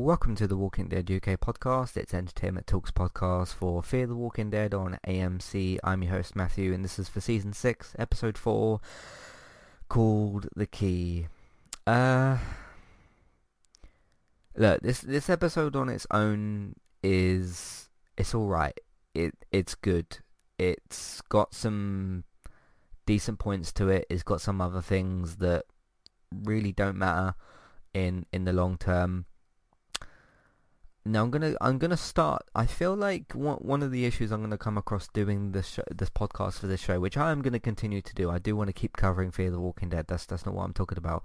welcome to the Walking Dead UK podcast. It's Entertainment Talks podcast for Fear the Walking Dead on AMC. I'm your host Matthew, and this is for season 6, episode 4, called The Key. Look, this episode on its own it's alright. It's good. It's got some decent points to it. It's got some other things that really don't matter in the long term. Now I'm gonna start. I feel like one of the issues I'm gonna come across doing this podcast for this show, which I am gonna continue to do. I do want to keep covering Fear the Walking Dead. That's not what I'm talking about.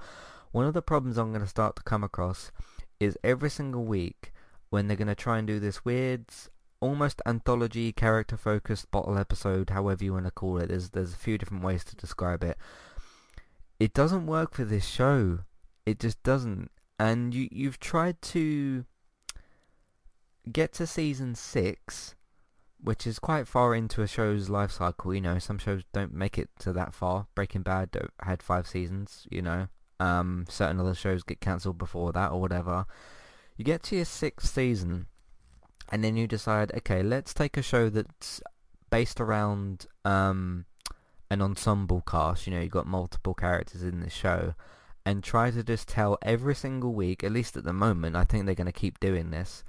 One of the problems I'm gonna start to come across is every single week when they're gonna try and do this weird, almost anthology, character-focused bottle episode, however you want to call it. There's a few different ways to describe it. It doesn't work for this show. It just doesn't. And you've tried to get to season 6, which is quite far into a show's life cycle. You know, some shows don't make it to that far. Breaking Bad had 5 seasons, you know. Certain other shows get cancelled before that or whatever. You get to your 6th season, and then you decide, okay, let's take a show that's based around an ensemble cast. You know, you've got multiple characters in the show, and try to just tell every single week, at least at the moment, I think they're going to keep doing this,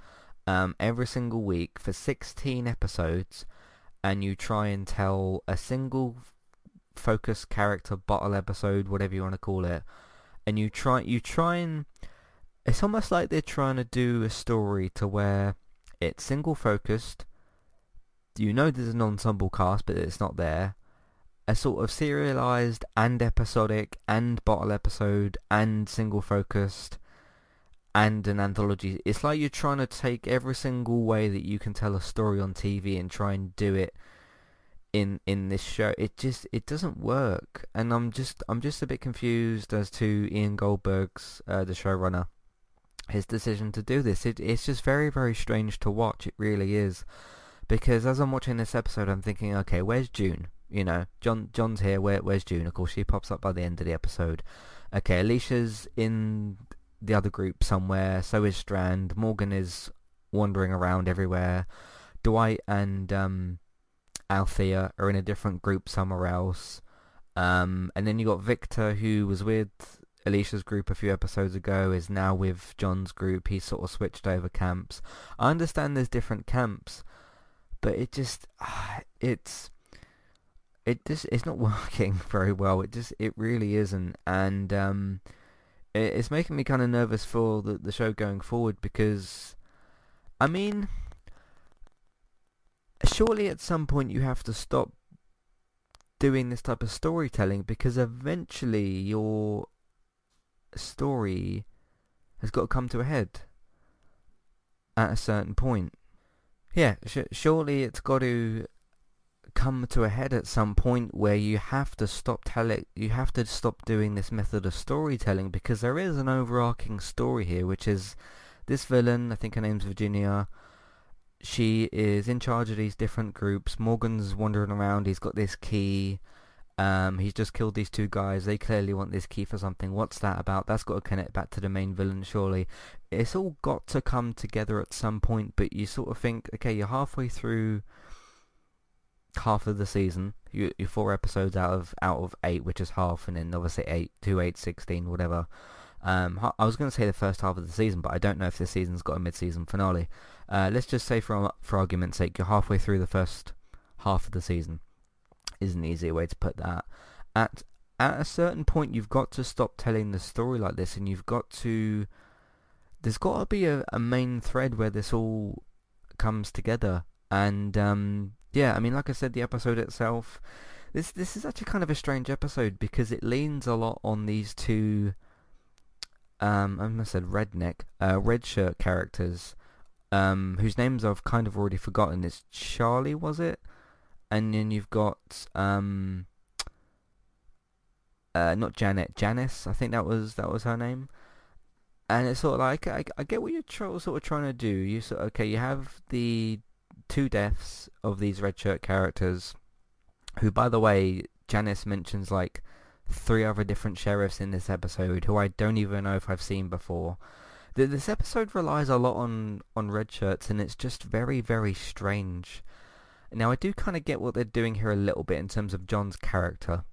every single week for 16 episodes, and you try and tell a single focus character bottle episode, whatever you want to call it, and you try and it's almost like they're trying to do a story to where it's single focused. You know there's an ensemble cast, but it's not there. A sort of serialized and episodic and bottle episode and single focused and an anthology. It's like you're trying to take every single way that you can tell a story on TV and try and do it in this show. It doesn't work, and I'm just a bit confused as to Ian Goldberg's the showrunner, his decision to do this. It's just very, very strange to watch. It really is, because as I'm watching this episode, I'm thinking, okay, where's June? You know, John's here. Where's June? Of course, she pops up by the end of the episode. Okay, Alicia's in the other group somewhere. So is Strand. Morgan is wandering around everywhere. Dwight and Althea are in a different group somewhere else. And then you got Victor, who was with Alicia's group a few episodes ago, is now with John's group. He's sort of switched over camps. I understand there's different camps, but it just it's not working very well. It really isn't, and it's making me kind of nervous for the show going forward, because I mean, surely at some point you have to stop doing this type of storytelling, because eventually your story has got to come to a head at a certain point. Yeah, surely it's got to come to a head at some point where you have to stop doing this method of storytelling, because there is an overarching story here, which is this villain, I think her name's Virginia. She is in charge of these different groups. Morgan's wandering around. He's got this key. He's just killed these 2 guys. They clearly want this key for something. What's that about? That's got to connect back to the main villain, surely. It's all got to come together at some point, but you sort of think, okay, you're halfway through half of the season. You're 4 episodes out of 8, which is half, and then obviously 8, 2, 8, 16, whatever. I was going to say the first half of the season, but I don't know if this season's got a mid-season finale. Let's just say, for argument's sake, you're halfway through the first half of the season. Is an easier way to put that. At a certain point, you've got to stop telling the story like this, and there's got to be a main thread where this all comes together. And yeah, I mean, like I said, the episode itself, this is actually kind of a strange episode, because it leans a lot on these 2 I almost said red shirt characters, whose names I've kind of already forgotten. It's Charlie, was it? And then you've got not Janet, Janice, I think that was her name. And it's sort of like, I get what you're sort of trying to do. You have the 2 deaths of these red shirt characters, who, by the way, Janice mentions like 3 other different sheriffs in this episode, who I don't even know if I've seen before. This episode relies a lot on red shirts, and it's just very, very strange. Now, I do kind of get what they're doing here a little bit in terms of John's character,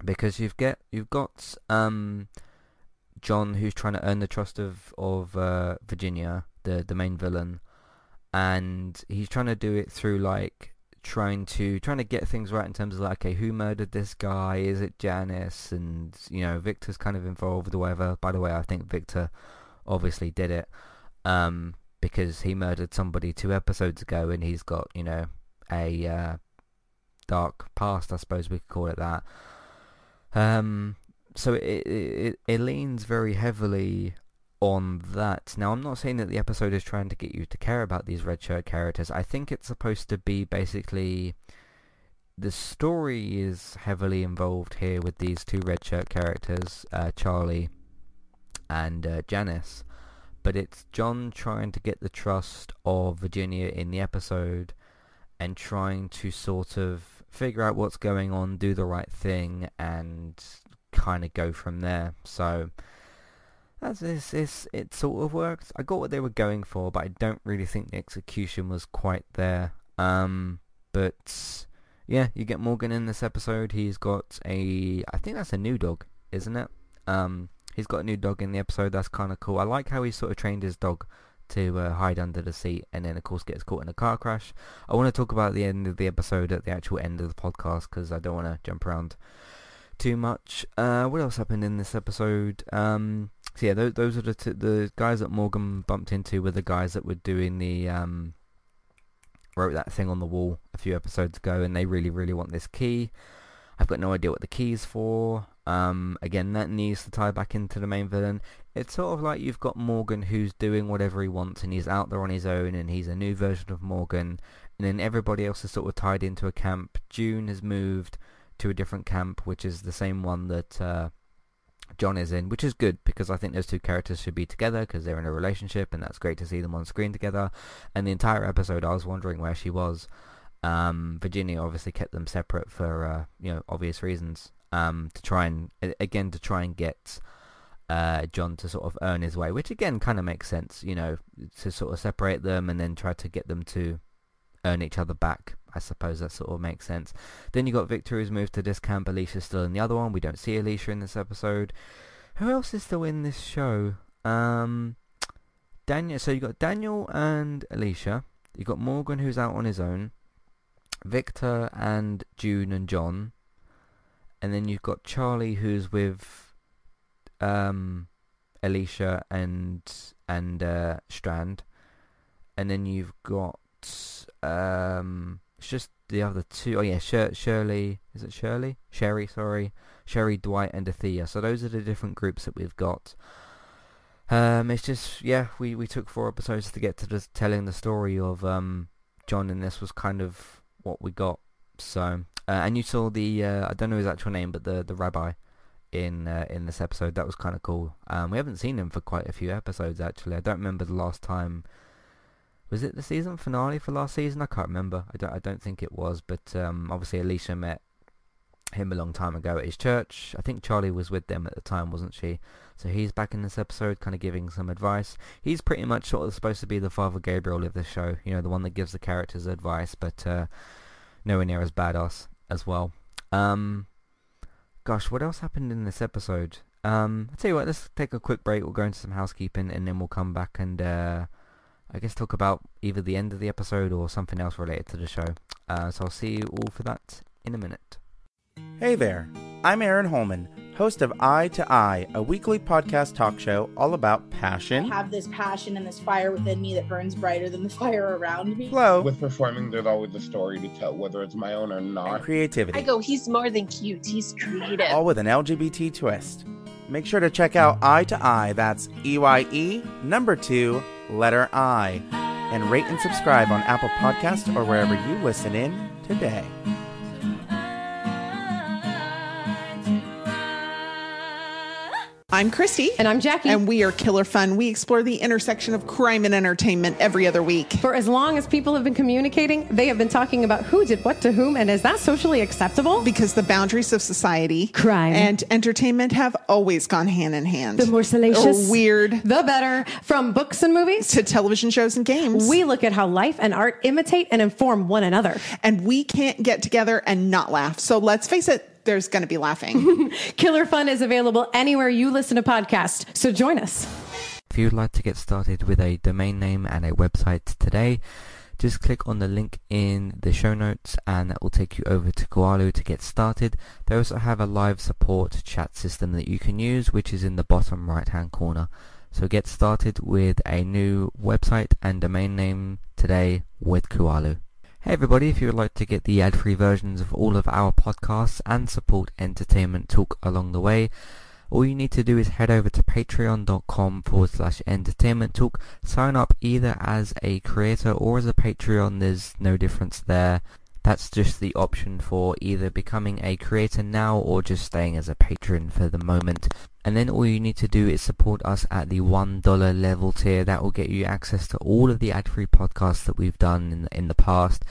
because you've got John, who's trying to earn the trust of Virginia, the main villain, and he's trying to do it through like trying to get things right in terms of like, okay, who murdered this guy? Is it Janice? And Victor's kind of involved or whatever. By the way, I think Victor obviously did it because he murdered somebody 2 episodes ago, and he's got a dark past, I suppose we could call it that. So it leans very heavily on that. Now, I'm not saying that the episode is trying to get you to care about these red shirt characters. I think it's supposed to be basically the story is heavily involved here with these 2 red shirt characters, Charlie and Janice, but it's John trying to get the trust of Virginia in the episode and trying to sort of figure out what's going on, do the right thing, and kind of go from there. So it sort of worked. I got what they were going for, but I don't really think the execution was quite there. But yeah, you get Morgan in this episode. He's got I think that's a new dog, isn't it? He's got a new dog in the episode. That's kind of cool. I like how he sort of trained his dog to hide under the seat, and then of course gets caught in a car crash. I want to talk about the end of the episode at the actual end of the podcast, because I don't want to jump around too much. What else happened in this episode? So yeah, those are the guys that Morgan bumped into were the guys that were doing the wrote that thing on the wall a few episodes ago, and they really, really want this key. I've got no idea what the key's for. Again, that needs to tie back into the main villain. It's sort of like you've got Morgan who's doing whatever he wants, and he's out there on his own, and he's a new version of Morgan, and then everybody else is sort of tied into a camp. June has moved to a different camp, which is the same one that John is in, which is good, because I think those 2 characters should be together because they're in a relationship, and that's great to see them on screen together. And the entire episode I was wondering where she was. Virginia obviously kept them separate for obvious reasons, to try and get John to sort of earn his way, which again kind of makes sense, to sort of separate them and then try to get them to earn each other back. I suppose that sort of makes sense. Then you got Victor, who's moved to this camp. Alicia's still in the other one. We don't see Alicia in this episode. Who else is still in this show? Daniel. So you got Daniel and Alicia. You got Morgan, who's out on his own. Victor and June and John. And then you've got Charlie, who's with Alicia and Strand. And then you've got it's just the other 2. Oh yeah, Shirley. Is it Shirley? Sherry, sorry. Sherry, Dwight, and Athea. So those are the different groups that we've got. It's just, yeah, we took 4 episodes to get to telling the story of John, and this was kind of what we got. So, and you saw the I don't know his actual name, but the rabbi in this episode. That was kind of cool. We haven't seen him for quite a few episodes actually. I don't remember the last time. Was it the season finale for last season? I can't remember. I don't think it was, but obviously Alicia met him a long time ago at his church. I think Charlie was with them at the time, wasn't she? So he's back in this episode kind of giving some advice. He's pretty much sort of supposed to be the Father Gabriel of the show, the one that gives the characters advice, but nowhere near as badass as well. Gosh, what else happened in this episode? I'll tell you what, let's take a quick break. We'll go into some housekeeping, and then we'll come back and I guess talk about either the end of the episode or something else related to the show. So I'll see you all for that in a minute. Hey there, I'm Aaron Holman, host of Eye to Eye, a weekly podcast talk show all about passion. I have this passion and this fire within me that burns brighter than the fire around me. Flow. With performing, there's always a story to tell, whether it's my own or not. And creativity. I go, he's more than cute, he's creative. All with an LGBT twist. Make sure to check out Eye to Eye, that's EYE, number 2, letter I. And rate and subscribe on Apple Podcasts or wherever you listen in today. I'm Christy. And I'm Jackie. And we are Killer Fun. We explore the intersection of crime and entertainment every other week. For as long as people have been communicating, they have been talking about who did what to whom, and is that socially acceptable? Because the boundaries of society, crime, and entertainment have always gone hand in hand. The more salacious, or weird, the better. From books and movies to television shows and games, we look at how life and art imitate and inform one another. And we can't get together and not laugh. So let's face it, there's going to be laughing. Killer Fun is available anywhere you listen to podcasts, so join us. If you'd like to get started with a domain name and a website today, just click on the link in the show notes and that will take you over to Koalu to get started. They also have a live support chat system that you can use, which is in the bottom right hand corner. So get started with a new website and domain name today with Koalu. Hey everybody, if you would like to get the ad-free versions of all of our podcasts and support Entertainment Talk along the way, all you need to do is head over to patreon.com/entertainment talk. Sign up either as a creator or as a Patreon. There's no difference there. That's just the option for either becoming a creator now or just staying as a patron for the moment. And then all you need to do is support us at the $1 level tier. That will get you access to all of the ad-free podcasts that we've done in the past,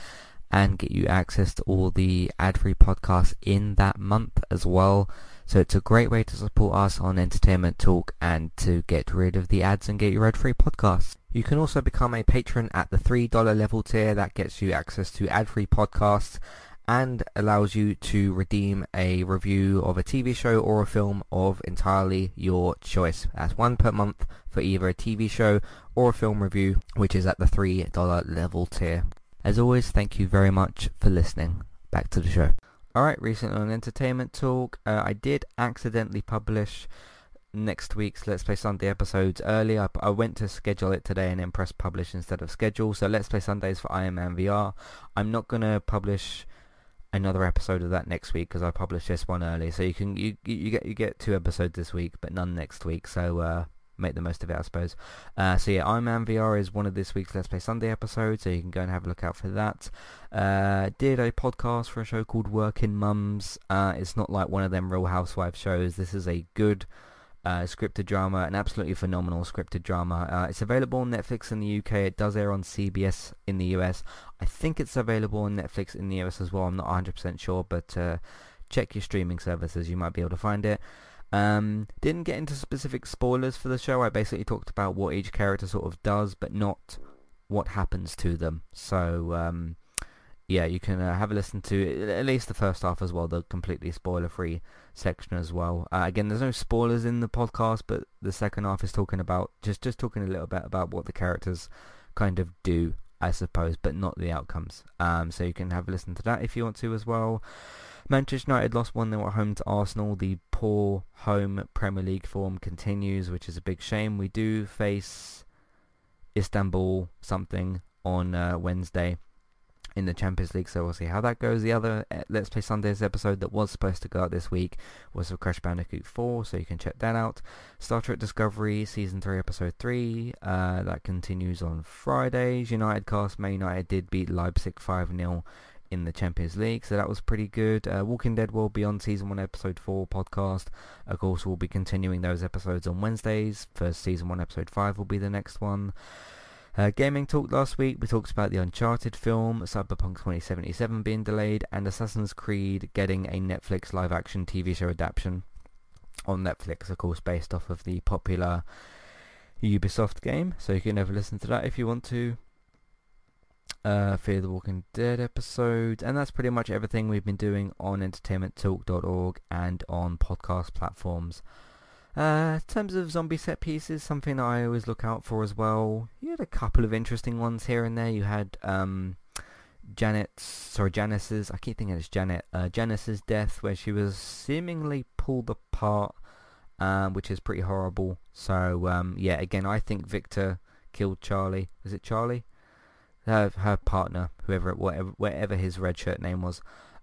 and get you access to all the ad-free podcasts in that month as well. So it's a great way to support us on Entertainment Talk and to get rid of the ads and get your ad-free podcasts. You can also become a patron at the $3 level tier. That gets you access to ad-free podcasts and allows you to redeem a review of a TV show or a film of entirely your choice. That's one per month for either a TV show or a film review, which is at the $3 level tier. As always, thank you very much for listening. Back to the show. Alright, recently on Entertainment Talk, I did accidentally publish next week's Let's Play Sunday episodes early. I went to schedule it today and then press publish instead of schedule. So Let's Play Sundays for Iron Man VR. I'm not going to publish another episode of that next week because I published this one early. So you get 2 episodes this week, but none next week. So make the most of it, I suppose. So yeah, Iron Man VR is one of this week's Let's Play Sunday episodes, so you can go and have a look out for that. Did a podcast for a show called Working Mums. It's not like one of them Real Housewives shows. This is a good scripted drama, an absolutely phenomenal scripted drama. It's available on Netflix in the UK. It does air on CBS in the US. I think it's available on Netflix in the US as well. I'm not 100% sure, but check your streaming services. You might be able to find it. Didn't get into specific spoilers for the show. I basically talked about what each character sort of does, but not what happens to them. So yeah, you can have a listen to at least the first half as well, the completely spoiler-free section as well. Again, there's no spoilers in the podcast, but the second half is talking about just talking a little bit about what the characters kind of do, I suppose, but not the outcomes. So you can have a listen to that if you want to as well. Manchester United lost 1-0 at home to Arsenal. The poor home Premier League form continues, which is a big shame. We do face Istanbul something on Wednesday in the Champions League, so we'll see how that goes. The other Let's Play Sundays episode that was supposed to go out this week was of Crash Bandicoot 4, so you can check that out. Star Trek Discovery Season 3 Episode 3, that continues on Fridays. United cast, Man United did beat Leipzig 5-0 in the Champions League, so that was pretty good. Walking Dead World Beyond Season 1 Episode 4 podcast. Of course, we'll be continuing those episodes on Wednesdays. For Season 1 Episode 5 will be the next one. Gaming Talk last week, we talked about the Uncharted film, Cyberpunk 2077 being delayed, and Assassin's Creed getting a Netflix live-action TV show adaptation on Netflix, of course, based off of the popular Ubisoft game. So you can have a listen to that if you want to. Fear the Walking Dead episode, and that's pretty much everything we've been doing on entertainmenttalk.org and on podcast platforms. In terms of zombie set pieces, something I always look out for as well. You had a couple of interesting ones here and there. You had Janice's, I keep thinking it's Janet, Janice's death, where she was seemingly pulled apart, which is pretty horrible. So yeah, again, I think Victor killed Charlie. Was it Charlie? Her partner, whatever his red shirt name was.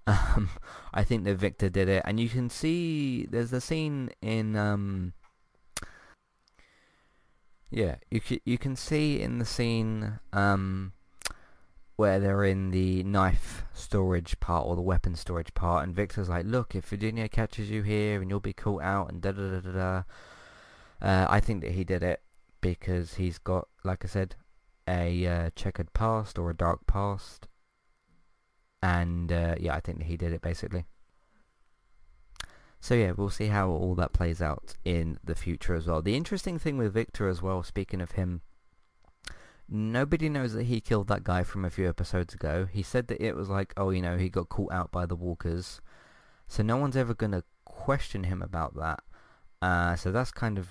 I think that Victor did it, and you can see there's a scene in you can see in the scene where they're in the knife storage part or the weapon storage part, and Victor's like, look, if Virginia catches you here and you'll be caught out and da da da da da. I think that he did it because he's got, like I said, a checkered past or a dark past. And yeah, I think that he did it basically. So yeah, we'll see how all that plays out in the future as well. The interesting thing with Victor as well, speaking of him, nobody knows that he killed that guy from a few episodes ago. He said that it was like, oh, you know, he got caught out by the walkers. So no one's ever going to question him about that. So that's kind of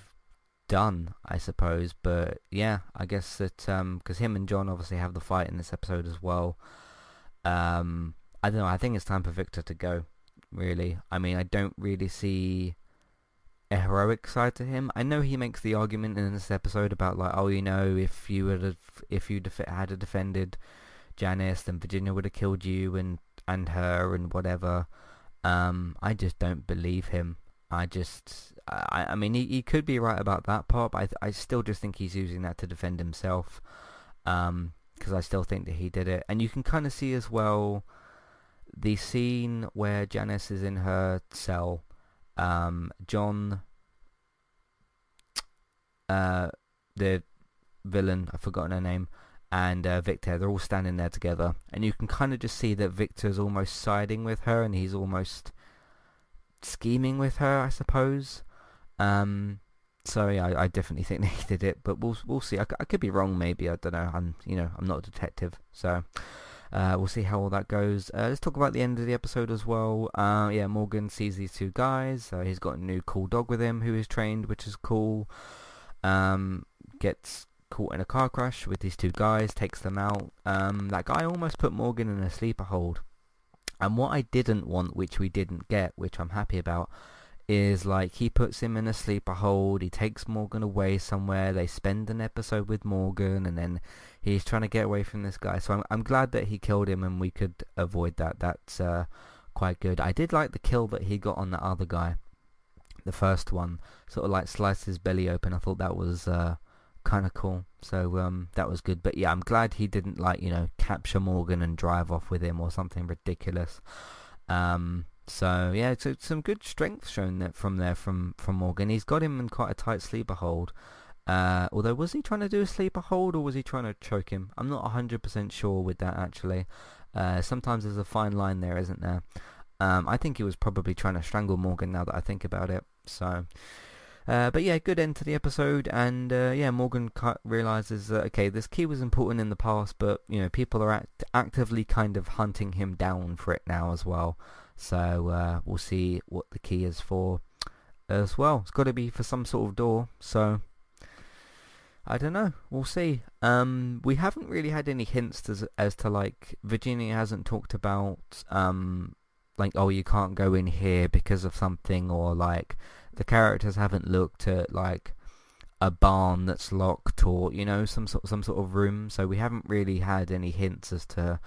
done, I suppose. But yeah, I guess that, because him and John obviously have the fight in this episode as well. I don't know, I think it's time for Victor to go, really. I mean, I don't really see a heroic side to him. I know he makes the argument in this episode about like, oh, you know, if you had defended Janice, then Virginia would have killed you and her and whatever. I just don't believe him. I mean, he could be right about that part, but I still just think he's using that to defend himself. Because I still think that he did it. And you can kind of see as well the scene where Janice is in her cell. John, the villain, I've forgotten her name, and Victor, they're all standing there together. And you can kind of just see that Victor's almost siding with her, and he's almost scheming with her, I suppose. So yeah, I definitely think that he did it, but we'll see. I could be wrong, maybe. I don't know. I'm not a detective, so we'll see how all that goes. Let's talk about the end of the episode as well. Yeah, Morgan sees these two guys. He's got a new cool dog with him who is trained, which is cool. Gets caught in a car crash with these two guys, takes them out. That guy almost put Morgan in a sleeper hold. And what I didn't want, which we didn't get, which I'm happy about, is like he puts him in a sleeper hold, he takes Morgan away somewhere, they spend an episode with Morgan, and then he's trying to get away from this guy. So I'm glad that he killed him and we could avoid that. That's quite good. I did like the kill that he got on the other guy, the first one, sort of like sliced his belly open. I thought that was kind of cool. So that was good. But yeah, I'm glad he didn't like, capture Morgan and drive off with him or something ridiculous. So yeah, it's some good strength shown from Morgan. He's got him in quite a tight sleeper hold. Although, was he trying to do a sleeper hold or was he trying to choke him? I'm not 100% sure with that, actually. Sometimes there's a fine line there, isn't there? I think he was probably trying to strangle Morgan, now that I think about it. So, but yeah, good end to the episode. And yeah, Morgan realizes that, okay, this key was important in the past, but people are actively kind of hunting him down for it now as well. So we'll see what the key is for as well. It's got to be for some sort of door, so I don't know. We'll see. We haven't really had any hints as to like, Virginia hasn't talked about like, oh, you can't go in here because of something, or like the characters haven't looked at like a barn that's locked, or some sort of room. So we haven't really had any hints as to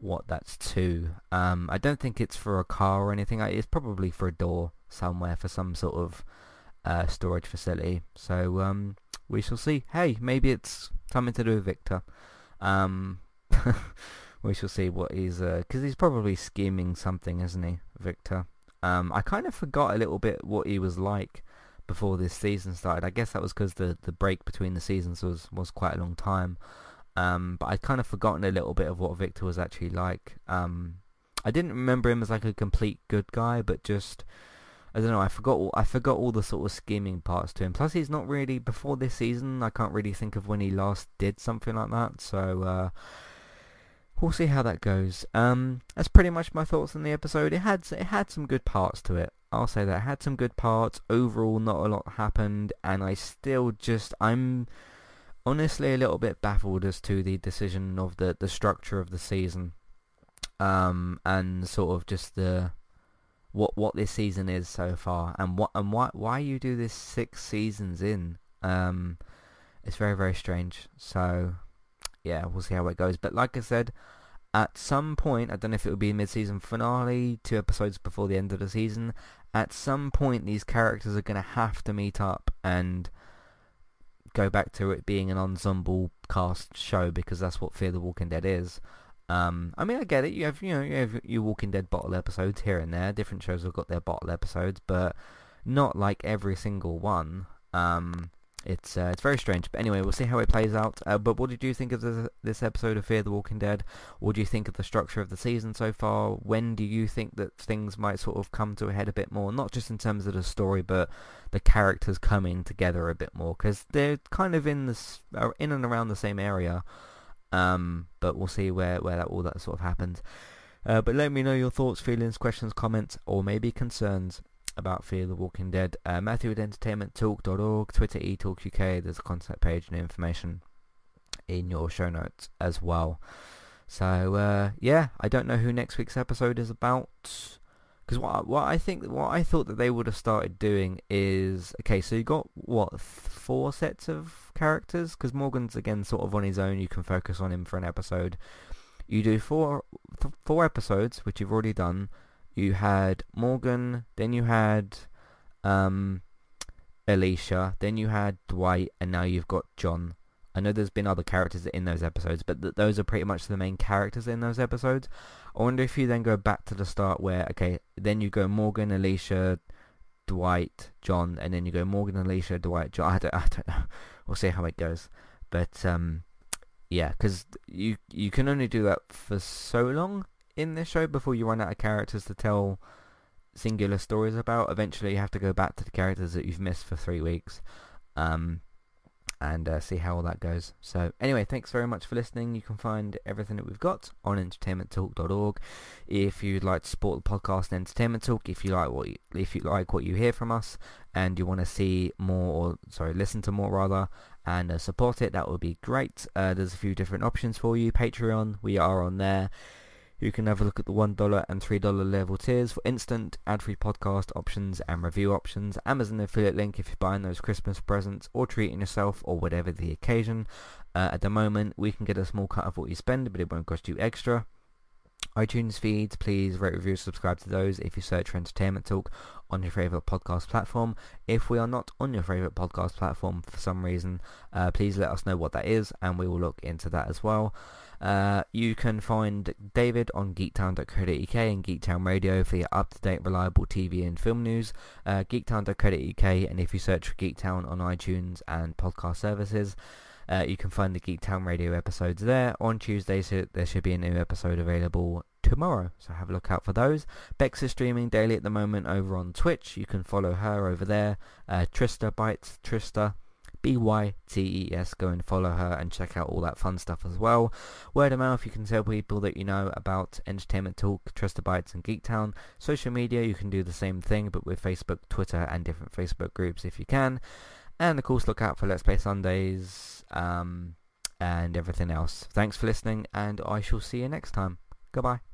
what that's to. I don't think it's for a car or anything. It's probably for a door somewhere, for some sort of storage facility. So we shall see. Hey, maybe it's something to do with Victor. We shall see what he's because he's probably scheming something, isn't he, Victor? I kind of forgot a little bit what he was like before this season started. I guess that was because the break between the seasons was quite a long time. But I'd kind of forgotten a little bit of what Victor was actually like. I didn't remember him as like a complete good guy, but just, I don't know, I forgot all the sort of scheming parts to him. Plus, he's not really, before this season, I can't really think of when he last did something like that. So we'll see how that goes. That's pretty much my thoughts on the episode. It had some good parts to it. I'll say that it had some good parts. Overall, not a lot happened, and I'm honestly a little bit baffled as to the decision of the structure of the season, and sort of just the what this season is so far, and why you do this 6 seasons in. It's very, very strange. So yeah, we'll see how it goes. But like I said, at some point, I don't know if it will be a mid-season finale, 2 episodes before the end of the season, at some point these characters are going to have to meet up and go back to it being an ensemble cast show, because that's what Fear the Walking Dead is. I mean, I get it. You have your Walking Dead bottle episodes here and there. Different shows have got their bottle episodes, but not like every single one. It's very strange, but anyway, we'll see how it plays out. But what did you think of this episode of Fear the Walking Dead? What do you think of the structure of the season so far? When do you think that things might sort of come to a head a bit more? Not just in terms of the story, but the characters coming together a bit more, because they're kind of in and around the same area. But we'll see where all that sort of happens. But let me know your thoughts, feelings, questions, comments, or maybe concerns about Fear the Walking Dead. Matthew at entertainmenttalk.org, Twitter eTalkUK. There's a contact page and information in your show notes as well. So yeah, I don't know who next week's episode is about, because what I thought that they would have started doing is, okay, so you got 4 sets of characters, because Morgan's again sort of on his own. You can focus on him for an episode. You do four episodes, which you've already done. You had Morgan, then you had Alicia, then you had Dwight, and now you've got John. I know there's been other characters in those episodes, but those are pretty much the main characters in those episodes. I wonder if you then go back to the start where, okay, then you go Morgan, Alicia, Dwight, John, and then you go Morgan, Alicia, Dwight, John. I don't know. We'll see how it goes. But yeah, because you can only do that for so long in this show before you run out of characters to tell singular stories about. Eventually you have to go back to the characters that you've missed for 3 weeks, and see how all that goes. So anyway, thanks very much for listening. You can find everything that we've got on entertainmenttalk.org. If you'd like to support the podcast and Entertainment Talk, if you like what you hear from us and you want to see more, listen to more rather, and support it, that would be great. There's a few different options for you. Patreon, we are on there. You can have a look at the $1 and $3 level tiers for instant ad-free podcast options and review options. Amazon affiliate link if you're buying those Christmas presents or treating yourself or whatever the occasion. At the moment, we can get a small cut of what you spend, but it won't cost you extra. iTunes feeds, please rate, review, subscribe to those if you search for Entertainment Talk on your favourite podcast platform. If we are not on your favourite podcast platform for some reason, please let us know what that is and we will look into that as well. You can find David on geektown.co.uk and Geektown Radio for your up-to-date reliable TV and film news. Geektown.co.uk, and if you search for Geektown on iTunes and podcast services, you can find the Geektown Radio episodes there. On Tuesdays there should be a new episode available tomorrow, so have a look out for those. Bex is streaming daily at the moment over on Twitch. You can follow her over there. Trista Bytes, Trista Bytes, go and follow her and check out all that fun stuff as well. Word of mouth, you can tell people that you know about Entertainment Talk, Trista Bytes and Geektown. Social media, you can do the same thing but with Facebook, Twitter and different Facebook groups if you can. And of course look out for Let's Play Sundays and everything else. Thanks for listening and I shall see you next time. Goodbye.